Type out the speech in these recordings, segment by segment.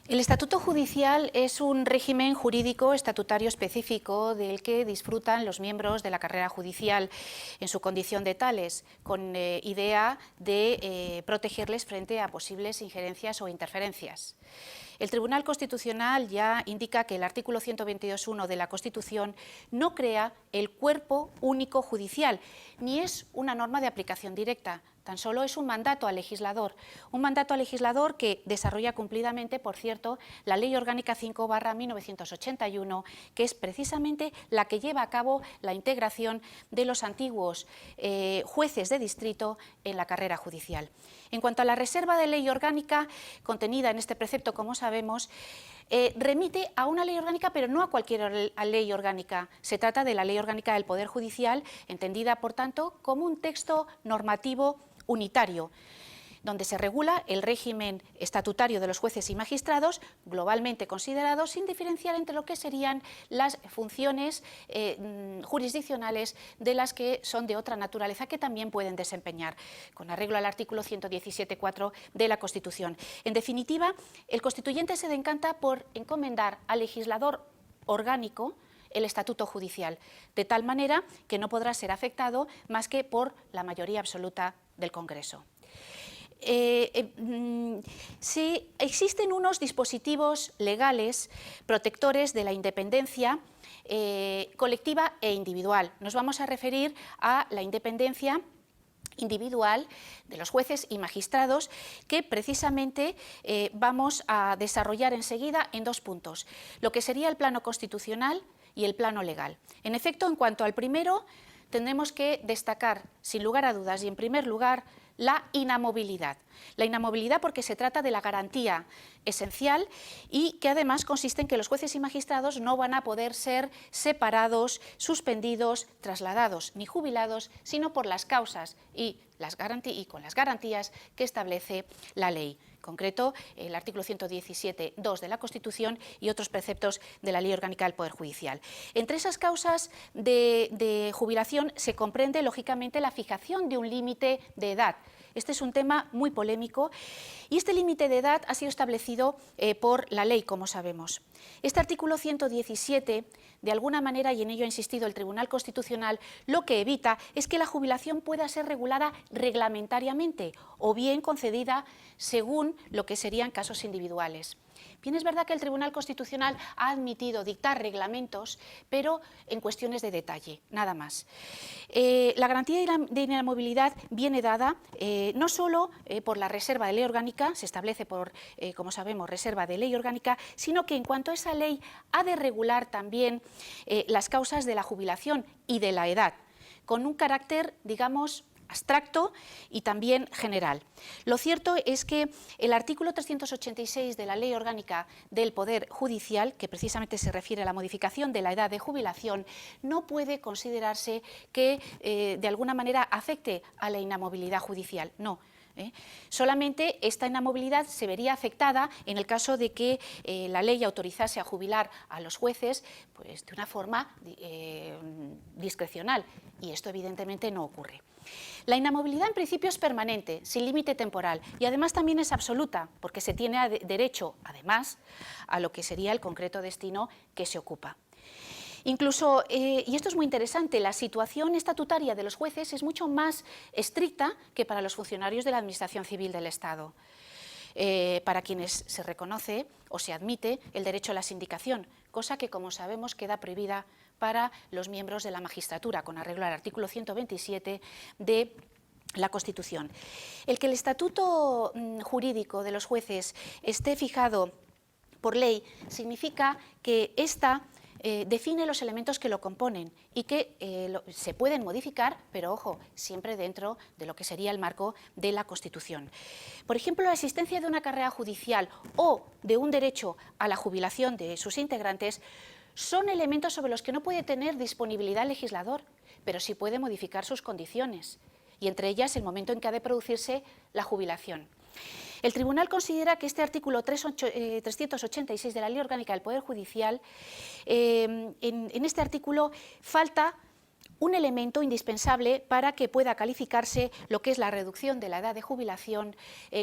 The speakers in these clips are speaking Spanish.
El estatuto judicial es un régimen jurídico estatutario específico del que disfrutan los miembros de la carrera judicial en su condición de tales, con idea de protegerles frente a posibles injerencias o interferencias. El Tribunal Constitucional ya indica que el artículo 122.1 de la Constitución no crea el cuerpo único judicial, ni es una norma de aplicación directa, tan solo es un mandato al legislador que desarrolla cumplidamente, por cierto, la Ley Orgánica 5/1981, que es precisamente la que lleva a cabo la integración de los antiguos jueces de distrito en la carrera judicial. En cuanto a la reserva de ley orgánica contenida en este precepto, como sabemos, remite a una ley orgánica, pero no a cualquier ley orgánica. Se trata de la Ley Orgánica del Poder Judicial, entendida, por tanto, como un texto normativo unitario, donde se regula el régimen estatutario de los jueces y magistrados, globalmente considerados, sin diferenciar entre lo que serían las funciones jurisdiccionales de las que son de otra naturaleza, que también pueden desempeñar, con arreglo al artículo 117.4 de la Constitución. En definitiva, el constituyente se decanta por encomendar al legislador orgánico el estatuto judicial, de tal manera que no podrá ser afectado más que por la mayoría absoluta del Congreso. Sí, existen unos dispositivos legales protectores de la independencia colectiva e individual. Nos vamos a referir a la independencia individual de los jueces y magistrados, que precisamente vamos a desarrollar enseguida en dos puntos: lo que sería el plano constitucional y el plano legal. En efecto, en cuanto al primero, tendremos que destacar, sin lugar a dudas y en primer lugar, la inamovilidad. La inamovilidad porque se trata de la garantía esencial y que además consiste en que los jueces y magistrados no van a poder ser separados, suspendidos, trasladados ni jubilados, sino por las causas y con las garantías que establece la ley. En concreto, el artículo 117.2 de la Constitución y otros preceptos de la Ley Orgánica del Poder Judicial. Entre esas causas de jubilación se comprende, lógicamente, la fijación de un límite de edad. Este es un tema muy polémico y este límite de edad ha sido establecido por la ley, como sabemos. Este artículo 117, de alguna manera, y en ello ha insistido el Tribunal Constitucional, lo que evita es que la jubilación pueda ser regulada reglamentariamente o bien concedida según lo que serían casos individuales. Bien, es verdad que el Tribunal Constitucional ha admitido dictar reglamentos, pero en cuestiones de detalle, nada más. La garantía de inamovilidad viene dada no solo por la reserva de ley orgánica, se establece por, como sabemos, reserva de ley orgánica, sino que en cuanto a esa ley ha de regular también las causas de la jubilación y de la edad, con un carácter, digamos, abstracto y también general. Lo cierto es que el artículo 386 de la Ley Orgánica del Poder Judicial, que precisamente se refiere a la modificación de la edad de jubilación, no puede considerarse que de alguna manera afecte a la inamovilidad judicial, no. Solamente esta inamovilidad se vería afectada en el caso de que la ley autorizase a jubilar a los jueces pues, de una forma discrecional, y esto evidentemente no ocurre. La inamovilidad en principio es permanente, sin límite temporal, y además también es absoluta, porque se tiene derecho, además, a lo que sería el concreto destino que se ocupa. Incluso, y esto es muy interesante, la situación estatutaria de los jueces es mucho más estricta que para los funcionarios de la Administración Civil del Estado, para quienes se reconoce o se admite el derecho a la sindicación, cosa que, como sabemos, queda prohibida para los miembros de la magistratura, con arreglo al artículo 127 de la Constitución. El que el estatuto jurídico de los jueces esté fijado por ley significa que ésta define los elementos que lo componen y que se pueden modificar, pero ojo, siempre dentro de lo que sería el marco de la Constitución. Por ejemplo, la existencia de una carrera judicial o de un derecho a la jubilación de sus integrantes son elementos sobre los que no puede tener disponibilidad el legislador, pero sí puede modificar sus condiciones, y entre ellas el momento en que ha de producirse la jubilación. El Tribunal considera que este artículo 386 de la Ley Orgánica del Poder Judicial, en este artículo falta un elemento indispensable para que pueda calificarse lo que es la reducción de la edad de jubilación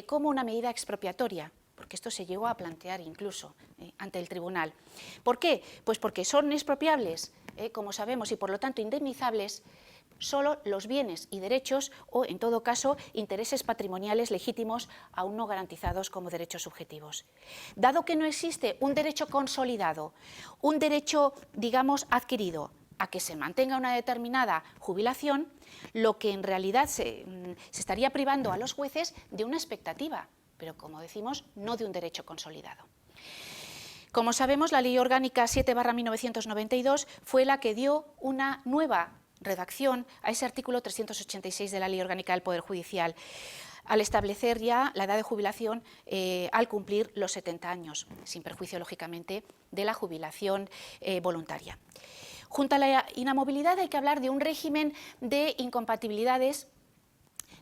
como una medida expropiatoria. porque esto se llegó a plantear incluso ante el tribunal. ¿Por qué? Pues porque son expropiables, como sabemos, y por lo tanto indemnizables solo los bienes y derechos o, en todo caso, intereses patrimoniales legítimos aún no garantizados como derechos subjetivos. Dado que no existe un derecho consolidado, un derecho, digamos, adquirido a que se mantenga una determinada jubilación, lo que en realidad se estaría privando a los jueces de una expectativa, pero, como decimos, no de un derecho consolidado. Como sabemos, la Ley Orgánica 7/1992 fue la que dio una nueva redacción a ese artículo 386 de la Ley Orgánica del Poder Judicial, al establecer ya la edad de jubilación al cumplir los 70 años, sin perjuicio, lógicamente, de la jubilación voluntaria. Junto a la inamovilidad hay que hablar de un régimen de incompatibilidades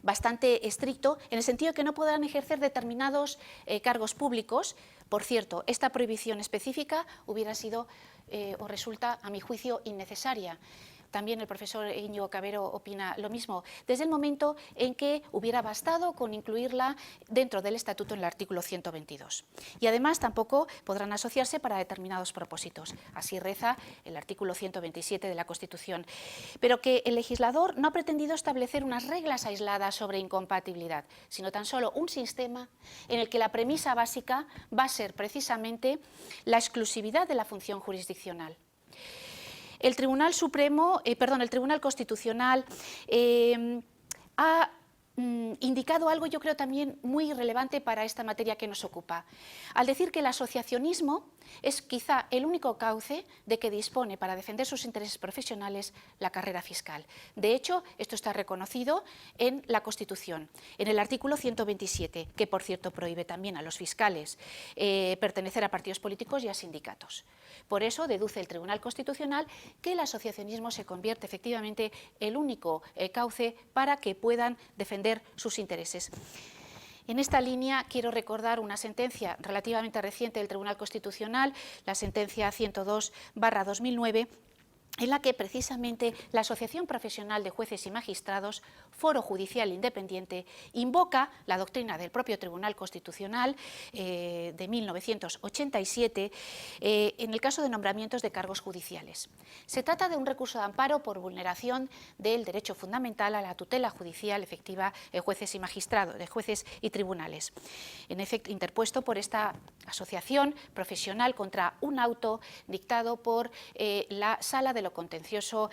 bastante estricto, en el sentido de que no podrán ejercer determinados cargos públicos. Por cierto, esta prohibición específica hubiera sido o resulta, a mi juicio, innecesaria. También el profesor Íñigo Cabero opina lo mismo, desde el momento en que hubiera bastado con incluirla dentro del Estatuto en el artículo 122. Y además tampoco podrán asociarse para determinados propósitos. Así reza el artículo 127 de la Constitución. Pero que el legislador no ha pretendido establecer unas reglas aisladas sobre incompatibilidad, sino tan solo un sistema en el que la premisa básica va a ser precisamente la exclusividad de la función jurisdiccional. El Tribunal Constitucional ha indicado algo, yo creo, también muy relevante para esta materia que nos ocupa, al decir que el asociacionismo es quizá el único cauce de que dispone para defender sus intereses profesionales la carrera fiscal. De hecho, esto está reconocido en la Constitución, en el artículo 127, que por cierto prohíbe también a los fiscales pertenecer a partidos políticos y a sindicatos. Por eso deduce el Tribunal Constitucional que el asociacionismo se convierte efectivamente en el único cauce para que puedan defender sus intereses. En esta línea quiero recordar una sentencia relativamente reciente del Tribunal Constitucional, la sentencia 102/2009, en la que precisamente la Asociación Profesional de Jueces y Magistrados, Foro Judicial Independiente, invoca la doctrina del propio Tribunal Constitucional de 1987 en el caso de nombramientos de cargos judiciales. Se trata de un recurso de amparo por vulneración del derecho fundamental a la tutela judicial efectiva de jueces y magistrados, de jueces y tribunales, en efecto interpuesto por esta asociación profesional contra un auto dictado por la Sala de lo Contencioso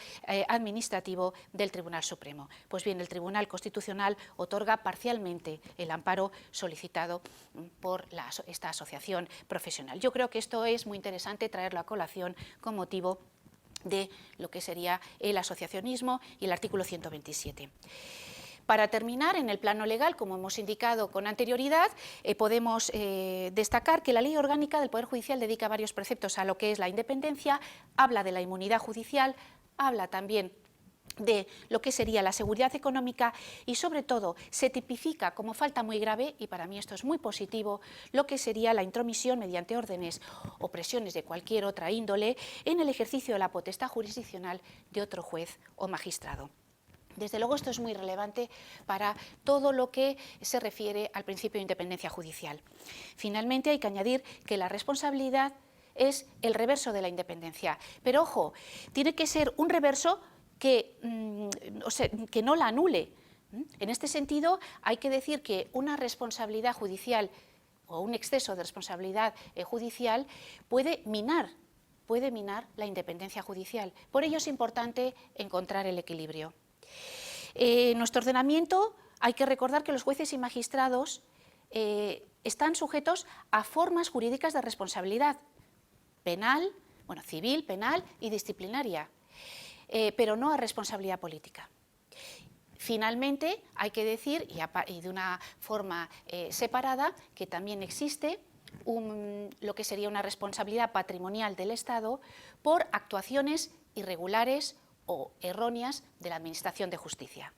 Administrativo del Tribunal Supremo. Pues bien, el Tribunal Constitucional otorga parcialmente el amparo solicitado por esta asociación profesional. Yo creo que esto es muy interesante traerlo a colación con motivo de lo que sería el asociacionismo y el artículo 127. Para terminar, en el plano legal, como hemos indicado con anterioridad, podemos destacar que la Ley Orgánica del Poder Judicial dedica varios preceptos a lo que es la independencia, habla de la inmunidad judicial, habla también de lo que sería la seguridad económica y, sobre todo, se tipifica como falta muy grave, y para mí esto es muy positivo, lo que sería la intromisión mediante órdenes o presiones de cualquier otra índole en el ejercicio de la potestad jurisdiccional de otro juez o magistrado. Desde luego esto es muy relevante para todo lo que se refiere al principio de independencia judicial. Finalmente hay que añadir que la responsabilidad es el reverso de la independencia, pero ojo, tiene que ser un reverso que no la anule. En este sentido hay que decir que una responsabilidad judicial o un exceso de responsabilidad judicial puede minar la independencia judicial. Por ello es importante encontrar el equilibrio. En nuestro ordenamiento hay que recordar que los jueces y magistrados están sujetos a formas jurídicas de responsabilidad penal, civil, penal y disciplinaria, pero no a responsabilidad política. Finalmente, hay que decir, y de una forma separada, que también existe lo que sería una responsabilidad patrimonial del Estado por actuaciones irregulares o erróneas de la Administración de Justicia.